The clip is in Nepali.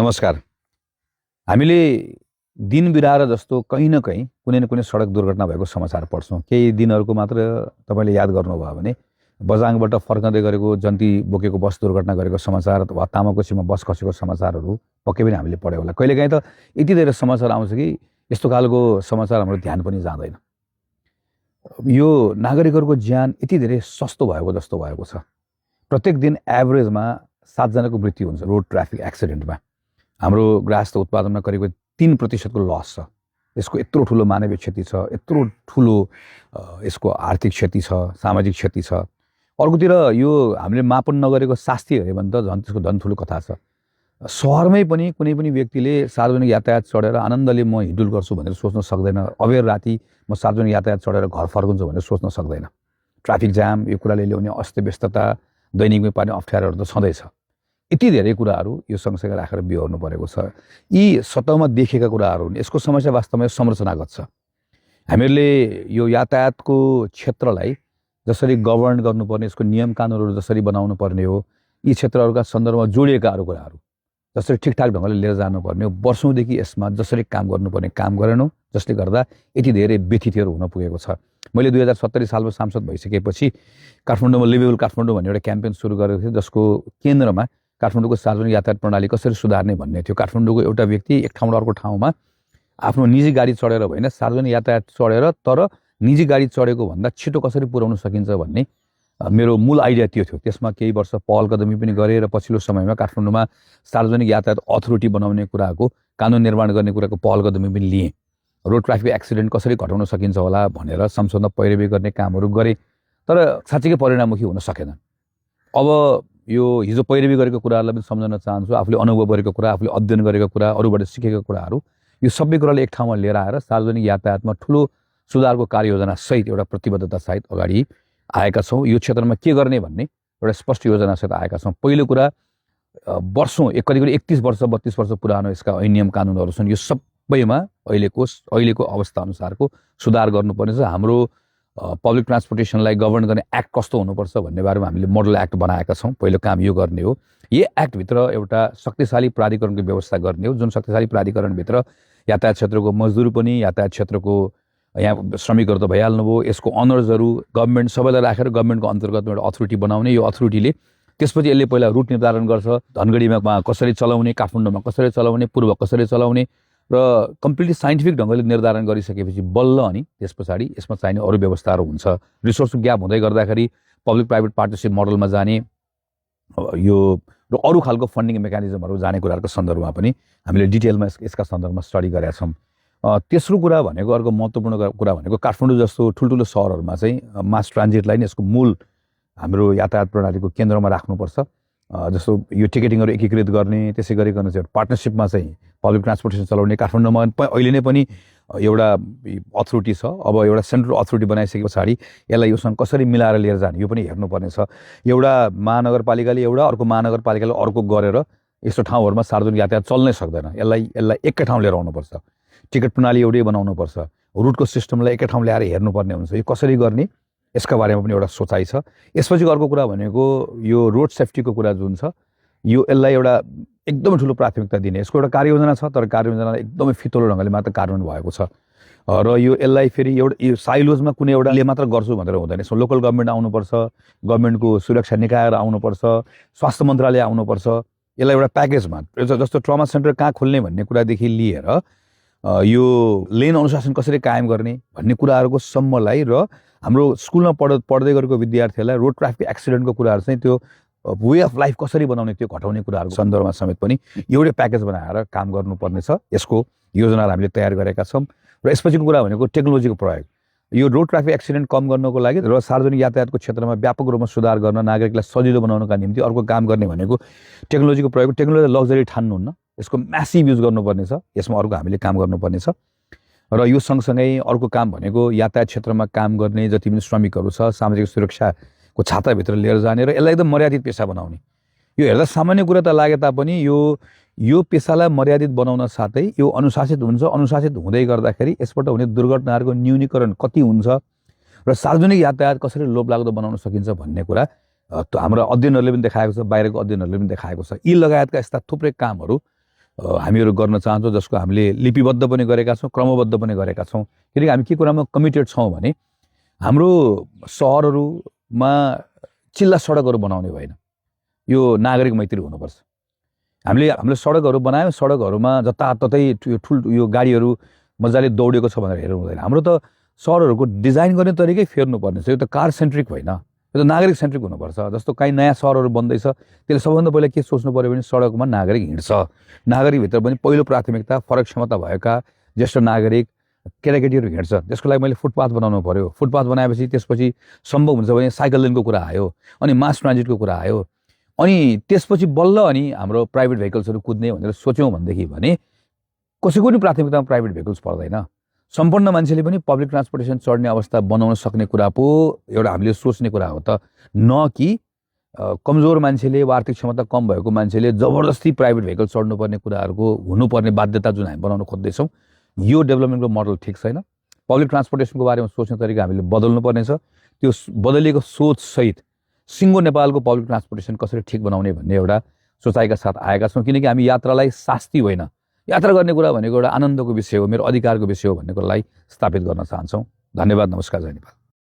नमस्कार। हामीले दिन बिराएर जस्तो कहीँ न कहीँ कुनै न कुनै सडक दुर्घटना भएको समाचार पढ्छौँ। केही दिनहरूको मात्र तपाईँले याद गर्नुभयो भने बझाङबाट फर्कँदै गरेको जन्ती बोकेको बस दुर्घटना गरेको समाचार वा तामाकोसीमा बस खसेको समाचारहरू पक्कै पनि हामीले पढ्यो होला। कहिलेकाहीँ त यति धेरै समाचार आउँछ कि यस्तो खालको समाचार हाम्रो ध्यान पनि जाँदैन। यो नागरिकहरूको ज्यान यति धेरै सस्तो भएको जस्तो भएको छ। प्रत्येक दिन एभरेजमा 7 जनाको मृत्यु हुन्छ रोड ट्राफिक एक्सिडेन्टमा। हाम्रो गृहस्थ उत्पादनमा करिब 3% को लस छ। यसको यत्रो ठुलो मानवीय क्षति छ, यत्रो ठुलो यसको आर्थिक क्षति छ, सामाजिक क्षति छ। अर्कोतिर यो हामीले मापन नगरेको शास्ति हेऱ्यो भने त झन् त्यसको झन् ठुलो कथा छ। सहरमै पनि कुनै पनि व्यक्तिले सार्वजनिक यातायात चढेर आनन्दले म हिँडुल गर्छु भनेर सोच्न सक्दैन। अबेर राति म सार्वजनिक यातायात चढेर घर फर्कन्छु भनेर सोच्न सक्दैन। ट्राफिक जाम यो कुराले ल्याउने अस्तव्यस्तता, दैनिकमै पार्ने अप्ठ्यारोहरू त छँदैछ। यति धेरै कुराहरू यो सँगसँगै राखेर बिहोर्नु परेको छ। यी सतहमा देखेका कुराहरू हुन्। यसको समस्या वास्तवमा संरचनागत छ। हामीहरूले यो यातायातको क्षेत्रलाई जसरी गभर्न गर्नुपर्ने, यसको नियम कानुनहरू जसरी बनाउनु पर्ने हो, यी क्षेत्रहरूका सन्दर्भमा जोडिएका अरू कुराहरू जसरी ठिकठाक ढङ्गले लिएर जानुपर्ने हो, वर्षौँदेखि यसमा जसरी काम गर्नुपर्ने काम गरेनौँ, जसले गर्दा यति धेरै व्यथितहरू हुन पुगेको छ। मैले 2070 सालमा सांसद भइसकेपछि काठमाडौँमा लिभेबल काठमाडौँ भन्ने एउटा क्याम्पेन सुरु गरेको थिएँ, जसको केन्द्रमा काठमाडौँको सार्वजनिक यातायात प्रणाली कसरी सुधार्ने भन्ने थियो। काठमाडौँको एउटा व्यक्ति एक ठाउँबाट अर्को ठाउँमा आफ्नो निजी गाडी चढेर होइन, सार्वजनिक यातायात चढेर तर निजी गाडी चढेको भन्दा छिटो कसरी पुर्याउन सकिन्छ भन्ने मेरो मूल आइडिया त्यो थियो। त्यसमा केही वर्ष पहल कदमी पनि गरेँ र पछिल्लो समयमा काठमाडौँमा सार्वजनिक यातायात अथोरिटी बनाउने कुराको, कानुन निर्माण गर्ने कुराको पहल कदमी पनि लिएँ। रोड ट्राफिक एक्सिडेन्ट कसरी घटाउन सकिन्छ होला भनेर संसदमा पैरवी गर्ने कामहरू गरेँ, तर साँच्चीकै परिणाममुखी हुन सकेन। अब यो हिजो पैरवी गरेको कुराहरूलाई पनि सम्झन चाहन्छु। आफूले अनुभव गरेको कुरा, आफूले अध्ययन गरेको कुरा, अरूबाट सिकेका कुराहरू, यो सबै कुराले एक ठाउँमा लिएर आएर सार्वजनिक यातायातमा ठुलो सुधारको कार्ययोजना सहित एउटा प्रतिबद्धता सहित अगाडि आएका छौँ। यो क्षेत्रमा के गर्ने भन्ने एउटा स्पष्ट योजनासहित आएका छौँ। पहिलो कुरा, वर्षौँ करिब 31 वर्ष 32 वर्ष पुरानो यसका ऐन नियम कानुनहरू छन्। यो सबैमा अहिलेको अवस्था अनुसारको सुधार गर्नुपर्ने छ। हाम्रो पब्लिक ट्रान्सपोर्टेसनलाई गभर्न गर्ने एक्ट कस्तो हुनुपर्छ भन्ने बारेमा हामीले मोडल एक्ट बनाएका छौँ। पहिलो काम यो गर्ने हो। यो एक्टभित्र एउटा शक्तिशाली प्राधिकरणको व्यवस्था गर्ने हो, जुन शक्तिशाली प्राधिकरणभित्र यातायात क्षेत्रको मजदुर पनि, यातायात क्षेत्रको यहाँ श्रमिकहरू त भइहाल्नुभयो, यसको अनर्सहरू, गभर्मेन्ट सबैलाई राखेर गभर्मेन्टको अन्तर्गतमा एउटा अथोरिटी बनाउने। यो अथोरिटीले त्यसपछि यसले पहिला रुट निर्धारण गर्छ, धनगढीमा कसरी चलाउने, काठमाडौँमा कसरी चलाउने, पूर्व कसरी चलाउने र कम्प्लिटली साइन्टिफिक ढङ्गले निर्धारण गरिसकेपछि बल्ल अनि त्यस पछाडि यसमा चाहिने अरू व्यवस्थाहरू हुन्छ। रिसोर्सको ग्याप हुँदै गर्दाखेरि पब्लिक प्राइभेट पार्टनरसिप मोडलमा जाने, यो र अरू खालको फन्डिङ मेकानिजमहरू जाने कुराहरूको सन्दर्भमा पनि हामीले डिटेलमा यसका सन्दर्भमा स्टडी गरेका छौँ। तेस्रो कुरा भनेको, अर्को महत्त्वपूर्ण कुरा भनेको, काठमाडौँ जस्तो ठुल्ठुलो सहरहरूमा चाहिँ मास ट्रान्जिटलाई नै यसको मूल हाम्रो यातायात प्रणालीको केन्द्रमा राख्नुपर्छ। जस्तो यो टिकटिङहरू एकीकृत गर्ने, त्यसै गरिकन चाहिँ पार्टनरसिपमा चाहिँ पब्लिक ट्रान्सपोर्टेसन चलाउने। काठमाडौँमा अहिले नै पनि एउटा अथोरिटी छ। अब एउटा सेन्ट्रल अथोरिटी बनाइसके पछाडि यसलाई योसँग कसरी मिलाएर लिएर जाने यो पनि हेर्नुपर्ने छ। एउटा महानगरपालिकाले एउटा, अर्को महानगरपालिकाले अर्को गरेर यस्तो ठाउँहरूमा सार्वजनिक यातायात चल्नै सक्दैन। यसलाई एकै ठाउँ लिएर आउनुपर्छ। टिकट प्रणाली एउटै बनाउनुपर्छ। रुटको सिस्टमलाई एकै ठाउँ ल्याएर हेर्नुपर्ने हुन्छ। यो कसरी गर्ने यसका बारेमा पनि एउटा सोचाइ छ। यसपछि अर्को कुरा भनेको यो रोड सेफ्टीको कुरा जुन छ, यसलाई एउटा एकदमै ठुलो प्राथमिकता दिने। यसको एउटा कार्ययोजना छ, तर कार्ययोजना एकदमै फितलो ढङ्गले मात्र कार्यान्वयन भएको छ। र यसलाई फेरि एउटा यो साइलोजमा कुनै एउटाले मात्र गर्छु भनेर हुँदैन। यसमा लोकल गभर्मेन्ट आउनुपर्छ, गभर्मेन्टको सुरक्षा निकायहरू आउनुपर्छ, स्वास्थ्य मन्त्रालय आउनुपर्छ। यसलाई एउटा प्याकेजमा, जस्तो ट्रमा सेन्टर कहाँ खोल्ने भन्ने कुरादेखि लिएर यो लेन अनुशासन कसरी कायम गर्ने भन्ने कुराहरूको सम्मलाई र हाम्रो स्कुलमा पढ्दै गरेको विद्यार्थीहरूलाई रोड ट्राफिक एक्सिडेन्टको कुराहरू चाहिँ त्यो वे अफ लाइफ कसरी बनाउने, त्यो घटाउने कुराहरूको सन्दर्भमा समेत पनि एउटै प्याकेज बनाएर काम गर्नुपर्ने छ। यसको योजनाहरू हामीले तयार गरेका छौँ। र यसपछिको कुरा भनेको टेक्नोलोजीको प्रयोग। यो रोड ट्राफिक एक्सिडेन्ट कम गर्नको लागि र सार्वजनिक यातायातको क्षेत्रमा व्यापक रूपमा सुधार गर्न, नागरिकलाई सजिलो बनाउनका निम्ति अर्को काम गर्ने भनेको टेक्नोलोजीको प्रयोग। टेक्नोलोजी लग्जरी ठान्नुहुन्न, यसको म्यासिभ युज गर्नुपर्ने छ। यसमा अर्को हामीले काम गर्नुपर्ने छ। र यो सँगसँगै अर्को काम भनेको यातायात क्षेत्रमा काम गर्ने जति पनि श्रमिकहरू छ, सामाजिक सुरक्षाको छाताभित्र लिएर जाने र यसलाई एकदम मर्यादित पेसा बनाउने। यो हेर्दा सामान्य कुरा त लागे तापनि यो पेसालाई मर्यादित बनाउन साथै यो अनुशासित हुन्छ। अनुशासित हुँदै गर्दाखेरि यसबाट हुने दुर्घटनाहरूको न्यूनीकरण कति हुन्छ र सार्वजनिक यातायात कसरी लोभलाग्दो बनाउन सकिन्छ भन्ने कुरा हाम्रो अध्ययनहरूले पनि देखाएको छ, बाहिरको अध्ययनहरूले पनि देखाएको छ। यी लगायतका यस्ता थुप्रै कामहरू हामीहरू गर्न चाहन्छौँ, जसको हामीले लिपिबद्ध पनि गरेका छौँ, क्रमबद्ध पनि गरेका छौँ। किनकि हामी के कुरामा कमिटेड छौँ भने हाम्रो सहरहरूमा चिल्ला सडकहरू बनाउने होइन, यो नागरिक मैत्री हुनुपर्छ। हामीले सडकहरू बनायौँ, सडकहरूमा जताततै यो गाडीहरू मजाले दौडेको छ भनेर हेर्नु हुँदैन। हाम्रो त सहरहरूको डिजाइन गर्ने तरिकै फेर्नुपर्ने छ। यो त कार सेन्ट्रिक होइन, यो त नागरिक सेन्ट्रिक हुनुपर्छ। जस्तो काहीँ नयाँ सहरहरू बन्दैछ, त्यसले सबभन्दा पहिला के सोच्नु पऱ्यो भने सडकमा नागरिक हिँड्छ, नागरिकभित्र पनि पहिलो प्राथमिकता फरक क्षमता भएका ज्येष्ठ नागरिक केटाकेटीहरू हिँड्छ। त्यसको लागि मैले फुटपाथ बनाउनु पऱ्यो। फुटपाथ बनाएपछि त्यसपछि सम्भव हुन्छ भने साइकल लेनको कुरा आयो, अनि मास ट्रान्जिटको कुरा आयो, अनि त्यसपछि बल्ल अनि हाम्रो प्राइभेट भेहिकल्सहरू कुद्ने भनेर सोच्यौँ भनेदेखि भने कसैको पनि प्राथमिकतामा प्राइभेट भेहिकल्स पर्दैन। सम्पूर्ण मान्छेले पनि पब्लिक ट्रान्सपोर्टेसन चढ्ने अवस्था बनाउन सक्ने कुरा पो एउटा हामीले सोच्ने कुरा हो त, न कि कमजोर मान्छेले वा आर्थिक क्षमता कम भएको मान्छेले जबरजस्ती प्राइभेट भेहिकल चढ्नुपर्ने कुराहरूको हुनुपर्ने बाध्यता जुन हामी बनाउन खोज्दैछौँ, यो डेभलपमेन्टको मोडल ठिक छैन। पब्लिक ट्रान्सपोर्टेसनको बारेमा सोच्ने तरिका हामीले बदल्नु पर्नेछ। त्यो बदलिएको सोचसहित सिङ्गो नेपालको पब्लिक ट्रान्सपोर्टेसन कसरी ठिक बनाउने भन्ने एउटा सोचाइका साथ आएका छौँ। किनकि हामी यात्रालाई शास्ति होइन, यात्रा गर्ने कुरा भनेको एउटा आनन्दको विषय हो, मेरो अधिकारको विषय हो भन्ने कुरालाई स्थापित गर्न चाहन्छौँ। धन्यवाद। नमस्कार। जय नेपाल।